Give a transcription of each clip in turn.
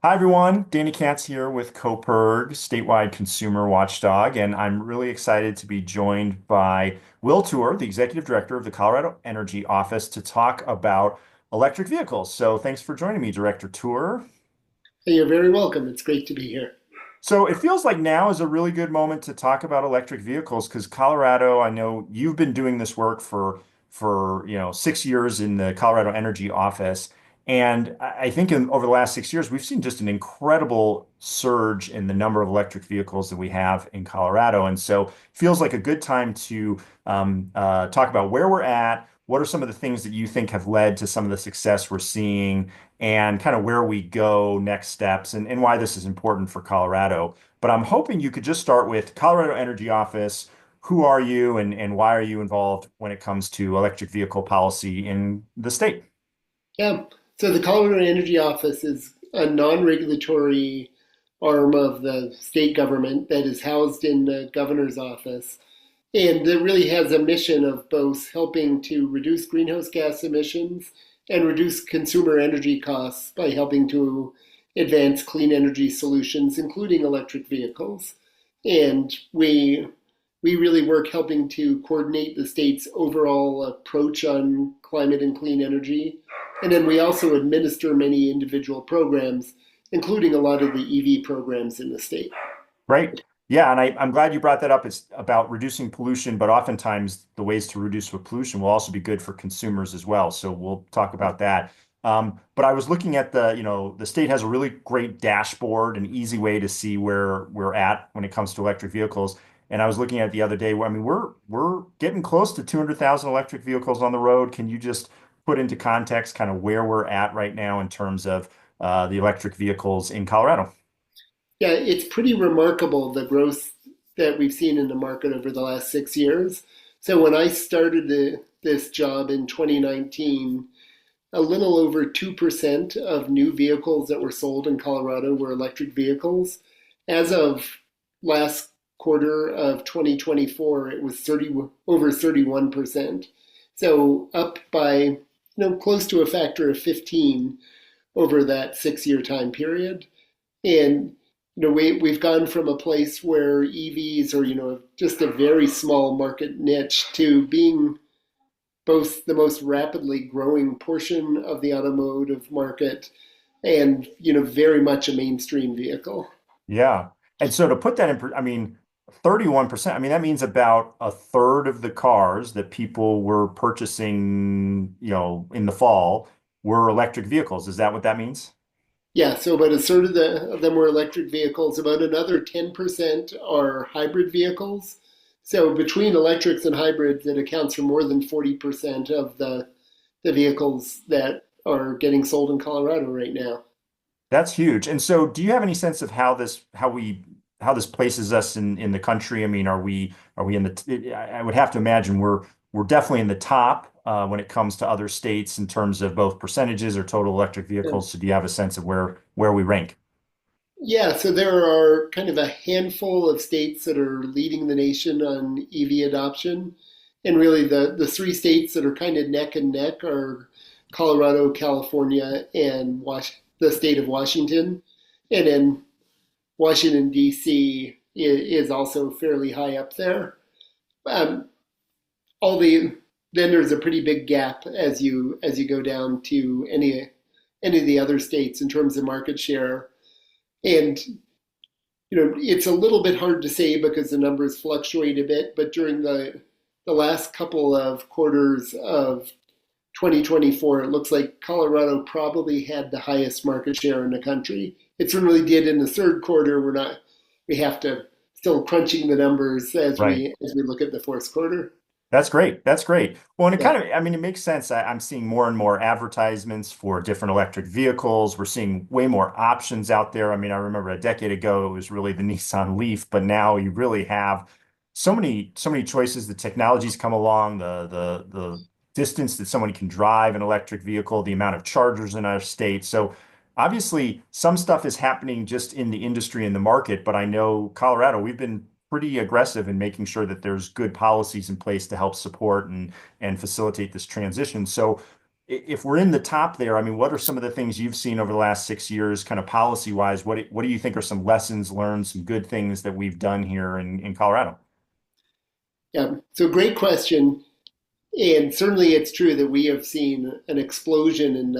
Hi everyone, Danny Katz here with Coperg, statewide consumer watchdog, and I'm really excited to be joined by Will Toor, the executive director of the Colorado Energy Office, to talk about electric vehicles. So thanks for joining me, Director Toor. Hey, you're very welcome. It's great to be here. So it feels like now is a really good moment to talk about electric vehicles because Colorado, I know you've been doing this work for 6 years in the Colorado Energy Office. And I think over the last 6 years, we've seen just an incredible surge in the number of electric vehicles that we have in Colorado. And so it feels like a good time to talk about where we're at. What are some of the things that you think have led to some of the success we're seeing? And kind of where we go, next steps, and why this is important for Colorado. But I'm hoping you could just start with Colorado Energy Office. Who are you and why are you involved when it comes to electric vehicle policy in the state? Yeah. So the Colorado Energy Office is a non-regulatory arm of the state government that is housed in the governor's office. And it really has a mission of both helping to reduce greenhouse gas emissions and reduce consumer energy costs by helping to advance clean energy solutions, including electric vehicles. And we really work helping to coordinate the state's overall approach on climate and clean energy. And then we also administer many individual programs, including a lot of the EV programs in the state. Right. Yeah, and I'm glad you brought that up. It's about reducing pollution, but oftentimes the ways to reduce pollution will also be good for consumers as well. So we'll talk about that. But I was looking at the state has a really great dashboard, an easy way to see where we're at when it comes to electric vehicles. And I was looking at it the other day. I mean, we're getting close to 200,000 electric vehicles on the road. Can you just put into context kind of where we're at right now in terms of the electric vehicles in Colorado? Yeah, it's pretty remarkable the growth that we've seen in the market over the last 6 years. So when I started this job in 2019, a little over 2% of new vehicles that were sold in Colorado were electric vehicles. As of last quarter of 2024, it was over 31%. So up by close to a factor of 15 over that 6 year time period. And we've gone from a place where EVs are just a very small market niche to being both the most rapidly growing portion of the automotive market and very much a mainstream vehicle. Yeah. And so to put that I mean, 31%, I mean, that means about a third of the cars that people were purchasing, in the fall were electric vehicles. Is that what that means? Yeah, so about a third of them were electric vehicles. About another 10% are hybrid vehicles. So between electrics and hybrids, it accounts for more than 40% of the vehicles that are getting sold in Colorado right now. That's huge. And so do you have any sense of how this places us in the country? I mean, are we in I would have to imagine we're definitely in the top when it comes to other states in terms of both percentages or total electric Yeah. vehicles. So do you have a sense of where we rank? Yeah, so there are kind of a handful of states that are leading the nation on EV adoption. And really, the three states that are kind of neck and neck are Colorado, California, and the state of Washington. And then Washington, D.C. is also fairly high up there. Um, all the Then there's a pretty big gap as you go down to any of the other states in terms of market share. And it's a little bit hard to say because the numbers fluctuate a bit, but during the last couple of quarters of 2024, it looks like Colorado probably had the highest market share in the country. It certainly did in the third quarter. We have to still crunching the numbers as Right. we look at the fourth quarter. That's great. That's great. Well, and it Yeah. kind of, I mean, it makes sense. I'm seeing more and more advertisements for different electric vehicles. We're seeing way more options out there. I mean, I remember a decade ago, it was really the Nissan Leaf, but now you really have so many choices. The technology's come along, the distance that someone can drive an electric vehicle, the amount of chargers in our state. So obviously, some stuff is happening just in the industry and the market, but I know Colorado, we've been pretty aggressive in making sure that there's good policies in place to help support and facilitate this transition. So if we're in the top there, I mean, what are some of the things you've seen over the last 6 years, kind of policy wise? What do you think are some lessons learned, some good things that we've done here in Colorado? Yeah, so great question. And certainly it's true that we have seen an explosion in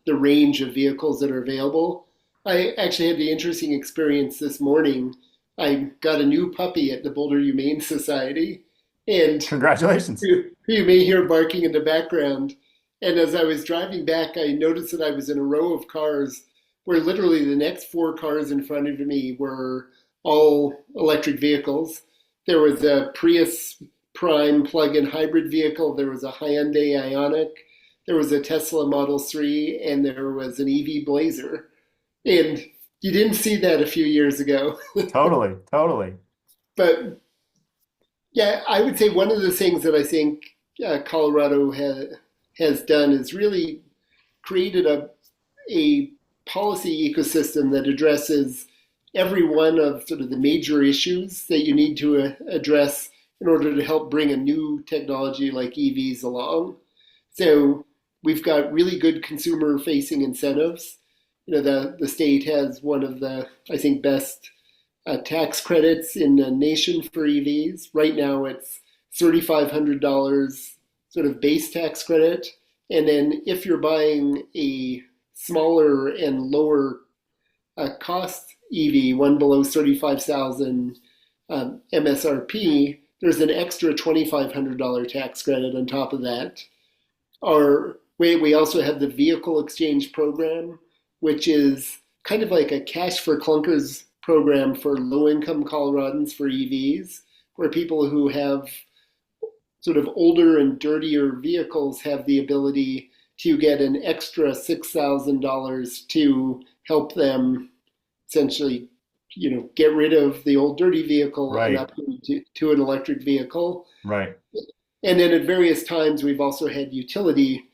the range of vehicles that are available. I actually had the interesting experience this morning. I got a new puppy at the Boulder Humane Society, and Congratulations. who you may hear barking in the background. And as I was driving back, I noticed that I was in a row of cars where literally the next four cars in front of me were all electric vehicles. There was a Prius Prime plug-in hybrid vehicle, there was a Hyundai Ioniq, there was a Tesla Model 3, and there was an EV Blazer. And you didn't see that a few years ago. Totally, totally. But yeah, I would say one of the things that I think Colorado has done is really created a policy ecosystem that addresses every one of sort of the major issues that you need to address in order to help bring a new technology like EVs along. So we've got really good consumer facing incentives. You know, the state has one of the, I think, best tax credits in the nation for EVs. Right now it's $3,500 sort of base tax credit. And then if you're buying a smaller and lower cost EV, one below 35,000 MSRP, there's an extra $2,500 tax credit on top of that. We also have the vehicle exchange program, which is kind of like a cash for clunkers program for low income Coloradans for EVs, where people who have sort of older and dirtier vehicles have the ability to get an extra $6,000 to help them essentially, get rid of the old dirty vehicle and Right, upgrade to an electric vehicle. right. And then at various times, we've also had utility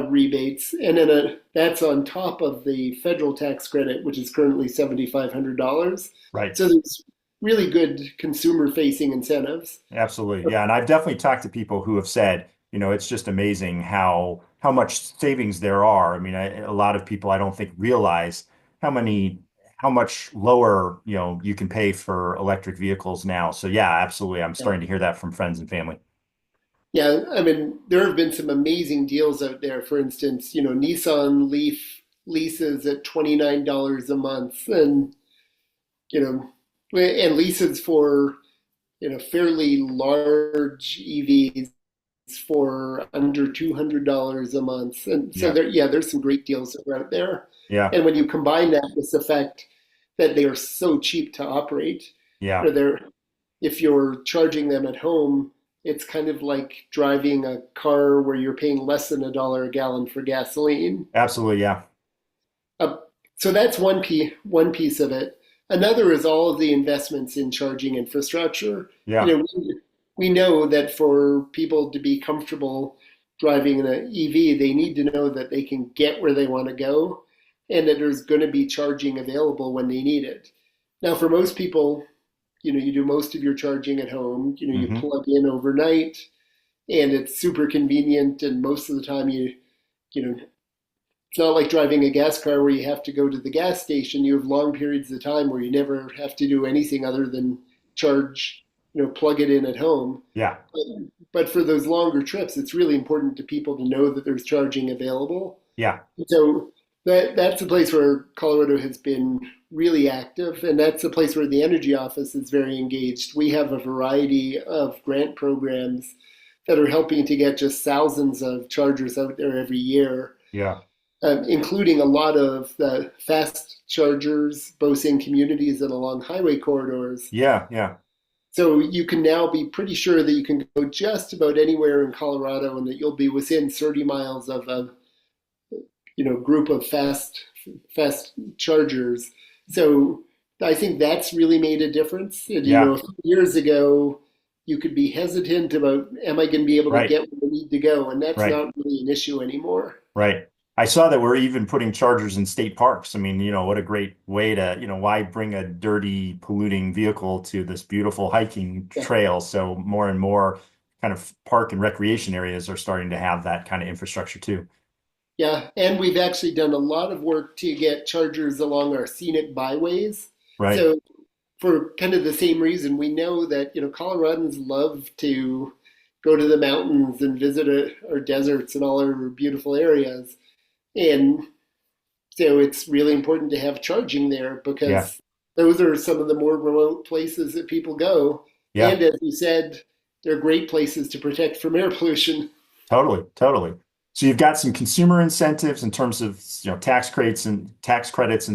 rebates, and then that's on top of the federal tax credit, which is currently $7,500. Right. So there's really good consumer-facing incentives. Absolutely. Yeah. And I've definitely talked to people who have said, it's just amazing how much savings there are. I mean, a lot of people I don't think realize how many how much lower, you can pay for electric vehicles now. So yeah, absolutely. I'm starting to hear that from friends and family. Yeah, I mean, there have been some amazing deals out there. For instance, Nissan Leaf leases at $29 a month, and you know, and leases for fairly large EVs for under $200 a month. And so Yeah. there's some great deals that are out there. Yeah. And when you combine that with the fact that they are so cheap to operate, Yeah. they're if you're charging them at home, it's kind of like driving a car where you're paying less than $1 a gallon for gasoline. Absolutely. Yeah. Uh, so that's one piece of it. Another is all of the investments in charging infrastructure. You Yeah. know, we know that for people to be comfortable driving an EV, they need to know that they can get where they want to go and that there's going to be charging available when they need it. Now, for most people, you do most of your charging at home. You Hmm. plug in overnight, and it's super convenient. And most of the time, you know, it's not like driving a gas car where you have to go to the gas station. You have long periods of time where you never have to do anything other than charge, plug it in at home. Yeah. But for those longer trips, it's really important to people to know that there's charging available. Yeah. So that's a place where Colorado has been really active, and that's a place where the Energy Office is very engaged. We have a variety of grant programs that are helping to get just thousands of chargers out there every year, Yeah. including a lot of the fast chargers, both in communities and along highway corridors. Yeah. Yeah. So you can now be pretty sure that you can go just about anywhere in Colorado and that you'll be within 30 miles of a group of fast chargers. So I think that's really made a difference. And, Yeah. a few years ago, you could be hesitant about, am I going to be able to Right. get where I need to go? And that's Right. not really an issue anymore. Right. I saw that we're even putting chargers in state parks. I mean, what a great way to, why bring a dirty, polluting vehicle to this beautiful hiking Yeah. trail? So more and more kind of park and recreation areas are starting to have that kind of infrastructure too. Yeah, and we've actually done a lot of work to get chargers along our scenic byways. Right. So for kind of the same reason, we know that, Coloradans love to go to the mountains and visit our deserts and all our beautiful areas. And so it's really important to have charging there Yeah. because those are some of the more remote places that people go. Yeah. And as you said, they're great places to protect from air pollution. Totally. Totally. So you've got some consumer incentives in terms of, tax credits and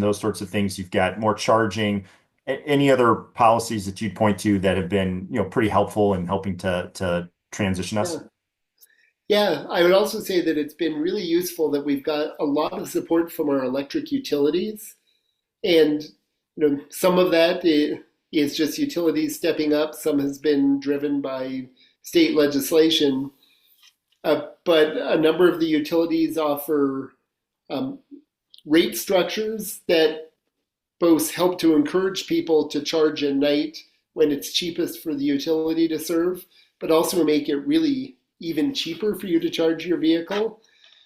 those sorts of things. You've got more charging. Any other policies that you'd point to that have been, pretty helpful in helping to transition us? Yeah. Yeah, I would also say that it's been really useful that we've got a lot of support from our electric utilities. And some of that is just utilities stepping up. Some has been driven by state legislation. But a number of the utilities offer um, rate structures that both help to encourage people to charge at night when it's cheapest for the utility to serve, but also make it really even cheaper for you to charge your vehicle.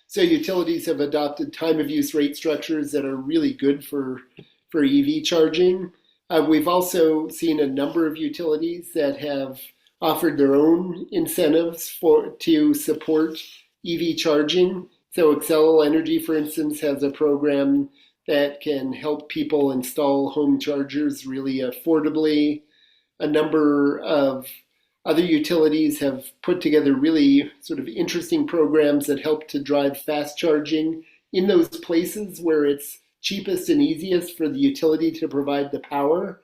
So utilities have adopted time of use rate structures that are really good for EV charging. We've also seen a number of utilities that have offered their own incentives to support EV charging. So Excel Energy, for instance, has a program that can help people install home chargers really affordably. A number of other utilities have put together really sort of interesting programs that help to drive fast charging in those places where it's cheapest and easiest for the utility to provide the power.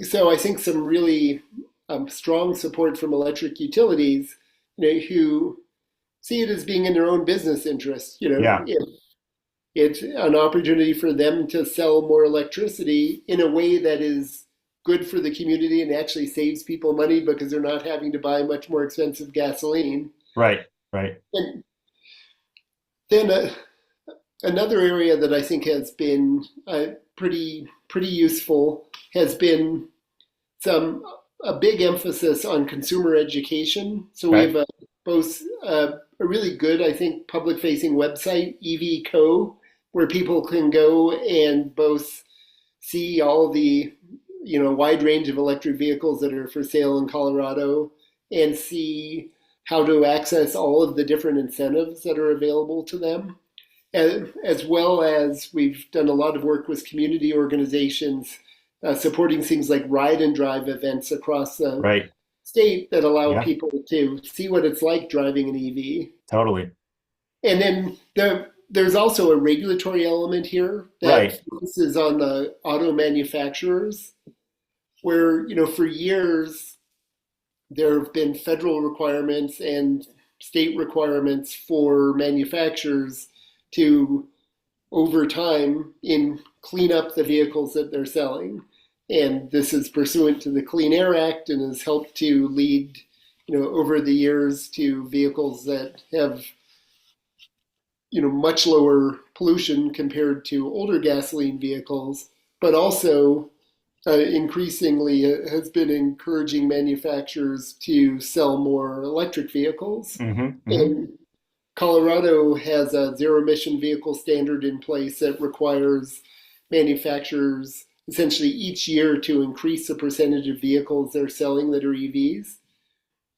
So I think some really strong support from electric utilities, who see it as being in their own business interest. Yeah. If it's an opportunity for them to sell more electricity in a way that is good for the community and actually saves people money because they're not having to buy much more expensive gasoline. Right. Right. And then another area that I think has been pretty useful has been some a big emphasis on consumer education. So we Okay. have both a really good, I think, public facing website, EV Co, where people can go and both see all the wide range of electric vehicles that are for sale in Colorado and see how to access all of the different incentives that are available to them. As well as we've done a lot of work with community organizations supporting things like ride and drive events across the Right. state that allow Yeah. people to see what it's like driving an EV. Totally. And then there's also a regulatory element here that Right. focuses on the auto manufacturers, where, for years there have been federal requirements and state requirements for manufacturers to, over time, in clean up the vehicles that they're selling. And this is pursuant to the Clean Air Act and has helped to lead, over the years to vehicles that have, much lower pollution compared to older gasoline vehicles, but also increasingly has been encouraging manufacturers to sell more electric vehicles. Hmm. Hmm. And Colorado has a zero emission vehicle standard in place that requires manufacturers essentially each year to increase the percentage of vehicles they're selling that are EVs.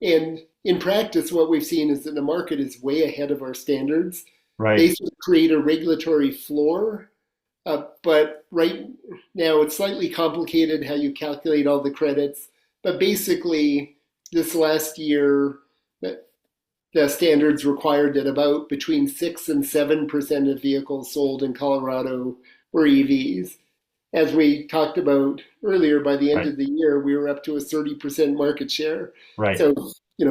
And in practice, what we've seen is that the market is way ahead of our standards. They Right. sort of create a regulatory floor, but right now it's slightly complicated how you calculate all the credits. But basically, this last year, the standards required that about between 6 and 7% of vehicles sold in Colorado were EVs. As we talked about earlier, by the end Right. of the year, we were up to a 30% market share. Right. So,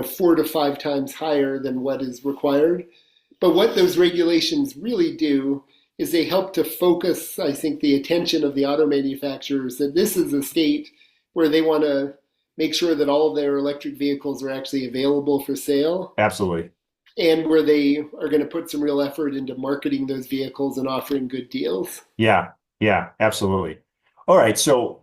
4 to 5 times higher than what is required. But what those regulations really do is they help to focus, I think, the attention of the auto manufacturers that this is a state where they want to make sure that all of their electric vehicles are actually available for sale Absolutely. and where they are going to put some real effort into marketing those vehicles and offering good deals. Yeah. Yeah. Absolutely. All right. So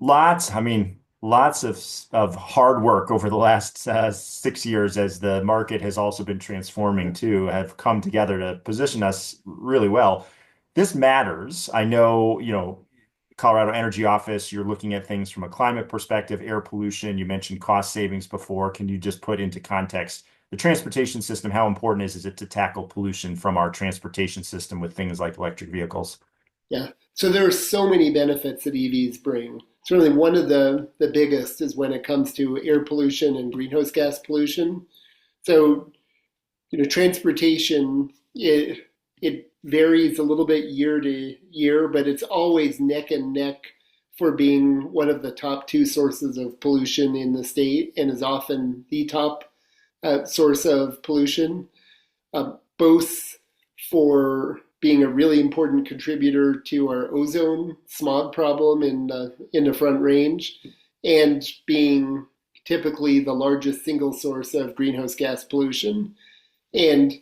I mean, lots of hard work over the last 6 years as the market has also been transforming too, have come together to position us really well. This matters. I know, Colorado Energy Office, you're looking at things from a climate perspective, air pollution. You mentioned cost savings before. Can you just put into context the transportation system? How important is it to tackle pollution from our transportation system with things like electric vehicles? Yeah. So there are so many benefits that EVs bring. Certainly one of the biggest is when it comes to air pollution and greenhouse gas pollution. So, transportation, it varies a little bit year to year, but it's always neck and neck for being one of the top two sources of pollution in the state and is often the top source of pollution, both for being a really important contributor to our ozone smog problem in the Front Range, and being typically the largest single source of greenhouse gas pollution. And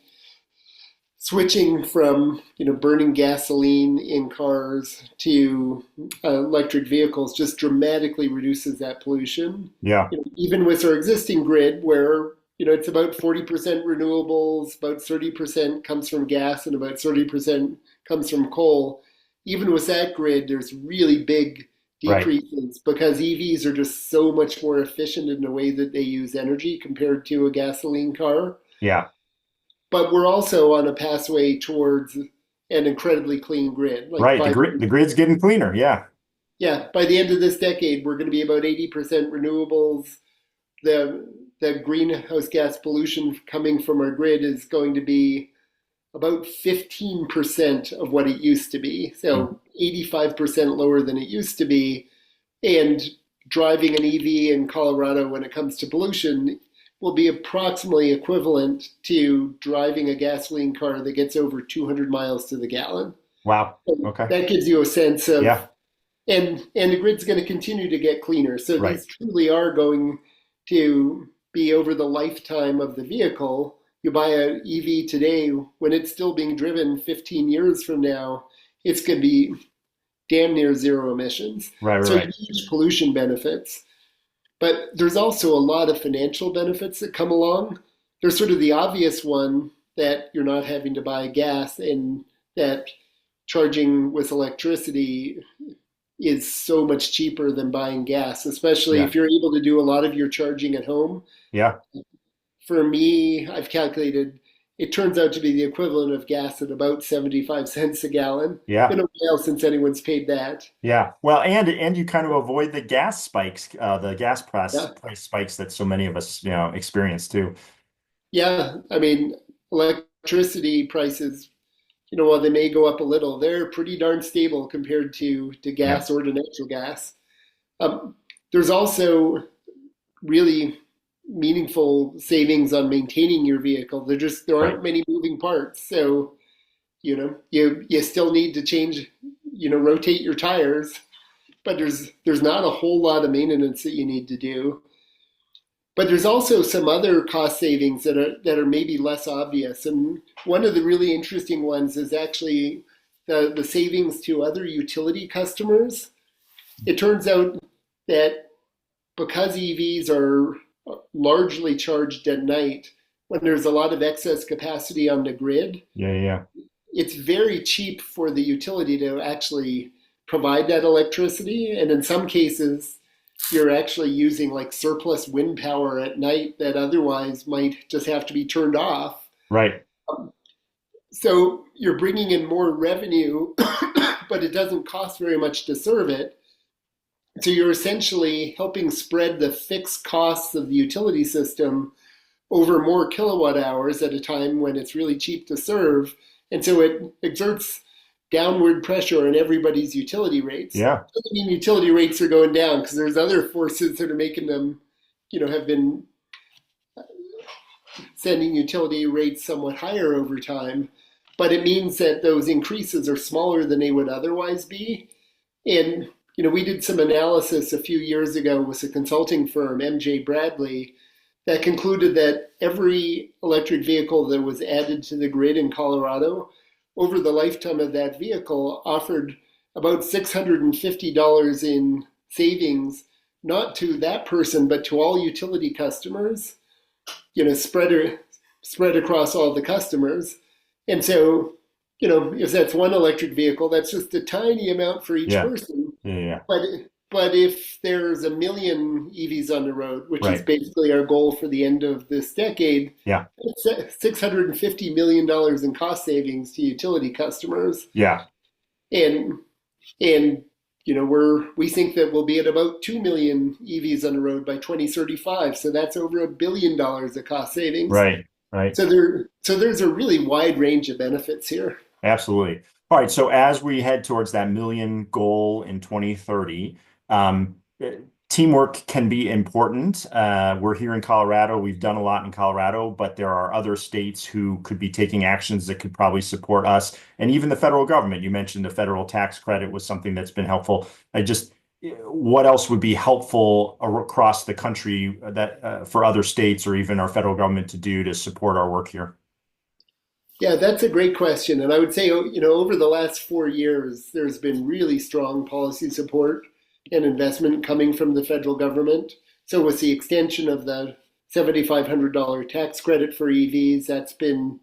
switching from burning gasoline in cars to electric vehicles just dramatically reduces that pollution. Yeah, Even with our existing grid, where it's about 40% renewables, about 30% comes from gas, and about 30% comes from coal. Even with that grid, there's really big right. decreases because EVs are just so much more efficient in the way that they use energy compared to a gasoline car. Yeah, But we're also on a pathway towards an incredibly clean grid. Like right. The grid's getting cleaner. Yeah, by the end of this decade, we're going to be about 80% renewables. The greenhouse gas pollution coming from our grid is going to be about 15% of what it used to be. Mm. So 85% lower than it used to be. And driving an EV in Colorado when it comes to pollution will be approximately equivalent to driving a gasoline car that gets over 200 miles to the gallon. Wow. And Okay. that gives you a sense of, Yeah, and the grid's going to continue to get cleaner. So right. these truly are going to be over the lifetime of the vehicle. You buy an EV today, when it's still being driven 15 years from now, it's going to be damn near zero emissions. Right, right, So right. huge pollution benefits. But there's also a lot of financial benefits that come along. There's sort of the obvious one that you're not having to buy gas and that charging with electricity is so much cheaper than buying gas, especially Yeah, if you're able to do a lot of your charging at home. yeah, For me, I've calculated it turns out to be the equivalent of gas at about 75 cents a gallon. yeah. Been a while since anyone's paid that. Yeah. Well, and you kind of avoid the gas spikes, the gas Yeah. price spikes that so many of us, experience too. Yeah. I mean, electricity prices, while they may go up a little, they're pretty darn stable compared to Yeah. gas or to natural gas. Um, there's also really meaningful savings on maintaining your vehicle. There Right. aren't many moving parts, so you still need to change, rotate your tires, but there's not a whole lot of maintenance that you need to do. But there's also some other cost savings that are maybe less obvious, and one of the really interesting ones is actually the savings to other utility customers. It turns out that because EVs are largely charged at night, when there's a lot of excess capacity on the grid, Yeah, yeah. it's very cheap for the utility to actually provide that electricity. And in some cases, you're actually using like surplus wind power at night that otherwise might just have to be turned off. Right. So you're bringing in more revenue, but it doesn't cost very much to serve it. So you're essentially helping spread the fixed costs of the utility system over more kilowatt hours at a time when it's really cheap to serve. And so it exerts downward pressure on everybody's utility rates. Yeah. Doesn't mean utility rates are going down because there's other forces that are making them, have been sending utility rates somewhat higher over time. But it means that those increases are smaller than they would otherwise be. And we did some analysis a few years ago with a consulting firm, MJ Bradley, that concluded that every electric vehicle that was added to the grid in Colorado over the lifetime of that vehicle offered about $650 in savings not to that person, but to all utility customers, spread across all the customers. And so, if that's one electric vehicle, that's just a tiny amount for each Yeah. person. Yeah. Yeah. But but if there's a million EVs on the road, which is Right. basically our goal for the end of this decade, Yeah. it's $650 million in cost savings to utility customers. Yeah. And and we think that we'll be at about 2 million EVs on the road by 2035. So that's over $1 billion of cost savings. Right. Right. So there's a really wide range of benefits here. Absolutely. All right. So as we head towards that million goal in 2030, teamwork can be important. We're here in Colorado. We've done a lot in Colorado, but there are other states who could be taking actions that could probably support us. And even the federal government. You mentioned the federal tax credit was something that's been helpful. What else would be helpful across the country that for other states or even our federal government to do to support our work here? Yeah, that's a great question. And I would say, over the last 4 years, there's been really strong policy support and investment coming from the federal government. So with the extension of the $7,500 tax credit for EVs, that's been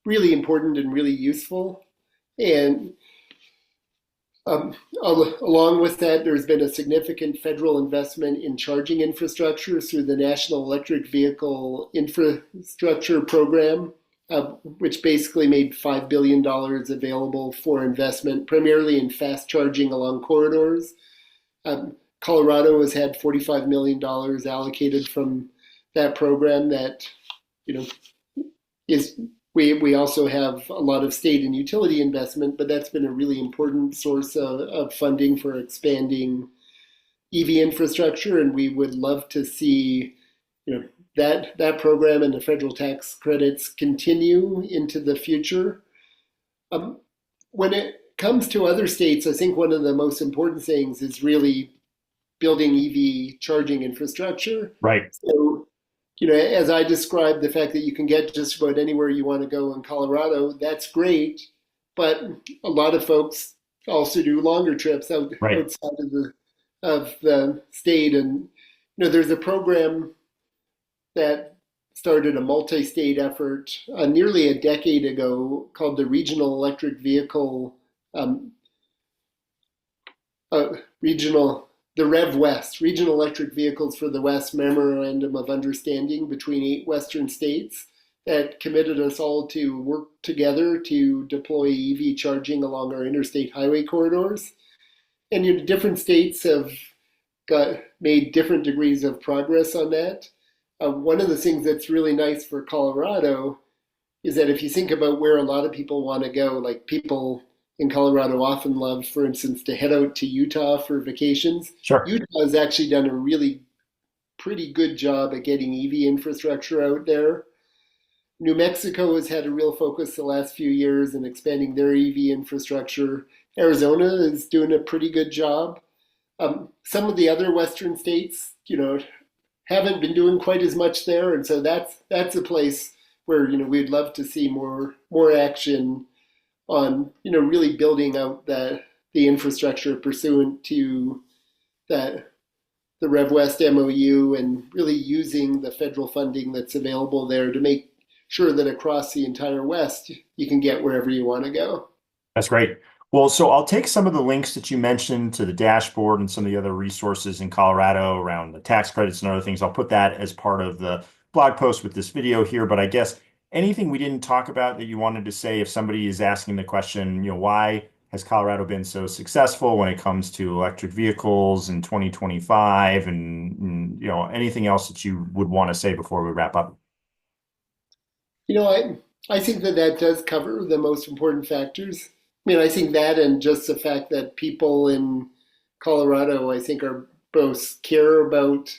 really important and really useful. And along with that, there's been a significant federal investment in charging infrastructure through the National Electric Vehicle Infrastructure Program, which basically made $5 billion available for investment, primarily in fast charging along corridors. Colorado has had $45 million allocated from that program that, you know, is we also have a lot of state and utility investment, but that's been a really important source of funding for expanding EV infrastructure, and we would love to see that program and the federal tax credits continue into the future. When it comes to other states, I think one of the most important things is really building EV charging infrastructure. Right. So, as I described, the fact that you can get just about anywhere you want to go in Colorado, that's great. But a lot of folks also do longer trips Right. outside of the state. And there's a program that started a multi-state effort nearly a decade ago called the Regional Electric Vehicle um, Regional the Rev West, Regional Electric Vehicles for the West Memorandum of Understanding between 8 Western states that committed us all to work together to deploy EV charging along our interstate highway corridors. And different states have made different degrees of progress on that. One of the things that's really nice for Colorado is that if you think about where a lot of people want to go, like people in Colorado often love, for instance, to head out to Utah for vacations. Sure. Utah has actually done a really pretty good job at getting EV infrastructure out there. New Mexico has had a real focus the last few years in expanding their EV infrastructure. Arizona is doing a pretty good job. Some of the other Western states, haven't been doing quite as much there, and so that's a place where we'd love to see more action on really building out the infrastructure pursuant to that the Rev West MOU and really using the federal funding that's available there to make sure that across the entire West you can get wherever you want to go. That's great. Well, so I'll take some of the links that you mentioned to the dashboard and some of the other resources in Colorado around the tax credits and other things. I'll put that as part of the blog post with this video here. But I guess anything we didn't talk about that you wanted to say if somebody is asking the question, why has Colorado been so successful when it comes to electric vehicles in 2025 and anything else that you would want to say before we wrap up? I think that does cover the most important factors. I mean, I think that and just the fact that people in Colorado, I think, are both care about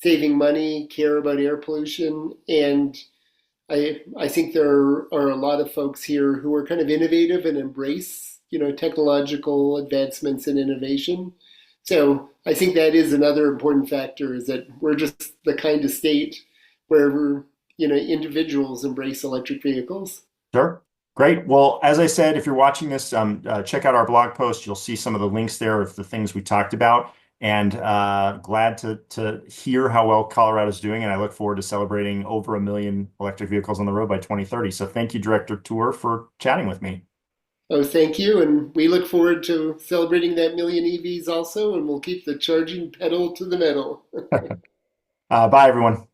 saving money, care about air pollution, and I think there are a lot of folks here who are kind of innovative and embrace, technological advancements and innovation. So I think that is another important factor is that we're just the kind of state where individuals embrace electric vehicles. Sure. Great. Well, as I said, if you're watching this, check out our blog post. You'll see some of the links there of the things we talked about. and glad to hear how well Colorado's doing. And I look forward to celebrating over 1 million electric vehicles on the road by 2030. So thank you, Director Toor, for chatting with me. Oh, thank you. And we look forward to celebrating that million EVs also, and we'll keep the charging pedal to the metal. Bye, everyone.